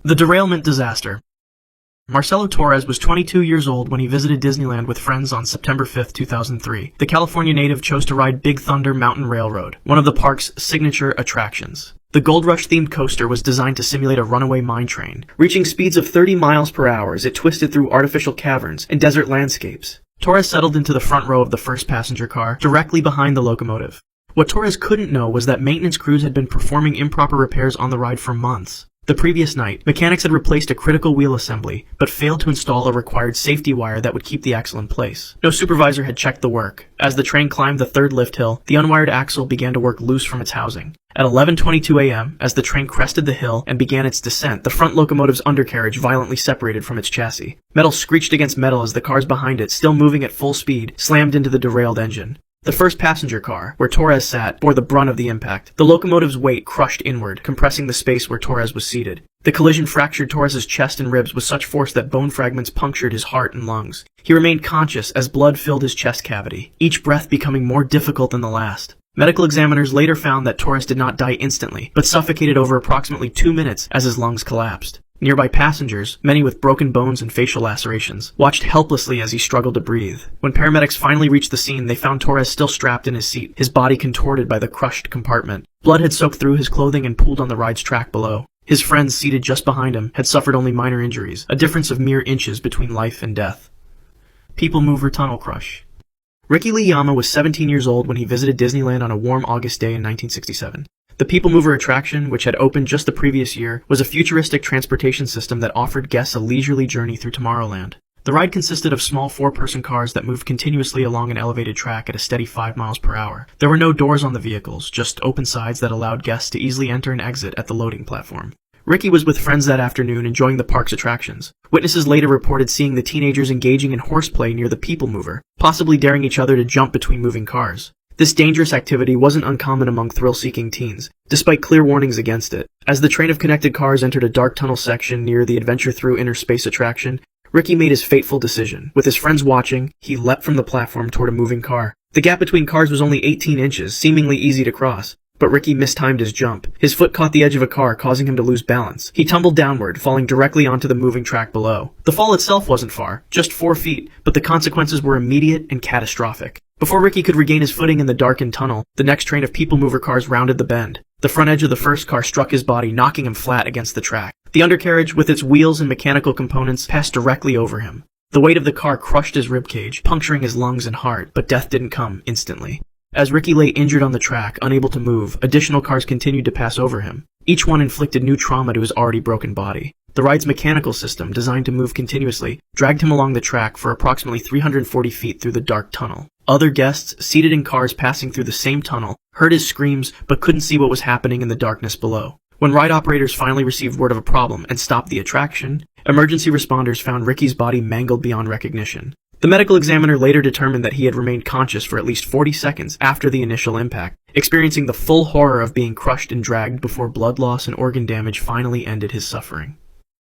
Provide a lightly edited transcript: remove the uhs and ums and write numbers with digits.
The derailment disaster. Marcelo Torres was 22 years old when he visited Disneyland with friends on September 5, 2003. The California native chose to ride Big Thunder Mountain Railroad, one of the park's signature attractions. The Gold Rush-themed coaster was designed to simulate a runaway mine train. Reaching speeds of 30 miles per hour as it twisted through artificial caverns and desert landscapes. Torres settled into the front row of the first passenger car, directly behind the locomotive. What Torres couldn't know was that maintenance crews had been performing improper repairs on the ride for months. The previous night, mechanics had replaced a critical wheel assembly, but failed to install a required safety wire that would keep the axle in place. No supervisor had checked the work. As the train climbed the third lift hill, the unwired axle began to work loose from its housing. At 11:22 a.m., as the train crested the hill and began its descent, the front locomotive's undercarriage violently separated from its chassis. Metal screeched against metal as the cars behind it, still moving at full speed, slammed into the derailed engine. The first passenger car, where Torres sat, bore the brunt of the impact. The locomotive's weight crushed inward, compressing the space where Torres was seated. The collision fractured Torres's chest and ribs with such force that bone fragments punctured his heart and lungs. He remained conscious as blood filled his chest cavity, each breath becoming more difficult than the last. Medical examiners later found that Torres did not die instantly, but suffocated over approximately 2 minutes as his lungs collapsed. Nearby passengers, many with broken bones and facial lacerations, watched helplessly as he struggled to breathe. When paramedics finally reached the scene, they found Torres still strapped in his seat, his body contorted by the crushed compartment. Blood had soaked through his clothing and pooled on the ride's track below. His friends, seated just behind him, had suffered only minor injuries, a difference of mere inches between life and death. People Mover Tunnel Crush. Ricky Lee Yama was 17 years old when he visited Disneyland on a warm August day in 1967. The People Mover attraction, which had opened just the previous year, was a futuristic transportation system that offered guests a leisurely journey through Tomorrowland. The ride consisted of small four-person cars that moved continuously along an elevated track at a steady 5 miles per hour. There were no doors on the vehicles, just open sides that allowed guests to easily enter and exit at the loading platform. Ricky was with friends that afternoon enjoying the park's attractions. Witnesses later reported seeing the teenagers engaging in horseplay near the People Mover, possibly daring each other to jump between moving cars. This dangerous activity wasn't uncommon among thrill-seeking teens, despite clear warnings against it. As the train of connected cars entered a dark tunnel section near the Adventure Through Inner Space attraction, Ricky made his fateful decision. With his friends watching, he leapt from the platform toward a moving car. The gap between cars was only 18 inches, seemingly easy to cross. But Ricky mistimed his jump. His foot caught the edge of a car, causing him to lose balance. He tumbled downward, falling directly onto the moving track below. The fall itself wasn't far, just 4 feet, but the consequences were immediate and catastrophic. Before Ricky could regain his footing in the darkened tunnel, the next train of People Mover cars rounded the bend. The front edge of the first car struck his body, knocking him flat against the track. The undercarriage, with its wheels and mechanical components, passed directly over him. The weight of the car crushed his ribcage, puncturing his lungs and heart, but death didn't come instantly. As Ricky lay injured on the track, unable to move, additional cars continued to pass over him. Each one inflicted new trauma to his already broken body. The ride's mechanical system, designed to move continuously, dragged him along the track for approximately 340 feet through the dark tunnel. Other guests, seated in cars passing through the same tunnel, heard his screams but couldn't see what was happening in the darkness below. When ride operators finally received word of a problem and stopped the attraction, emergency responders found Ricky's body mangled beyond recognition. The medical examiner later determined that he had remained conscious for at least 40 seconds after the initial impact, experiencing the full horror of being crushed and dragged before blood loss and organ damage finally ended his suffering.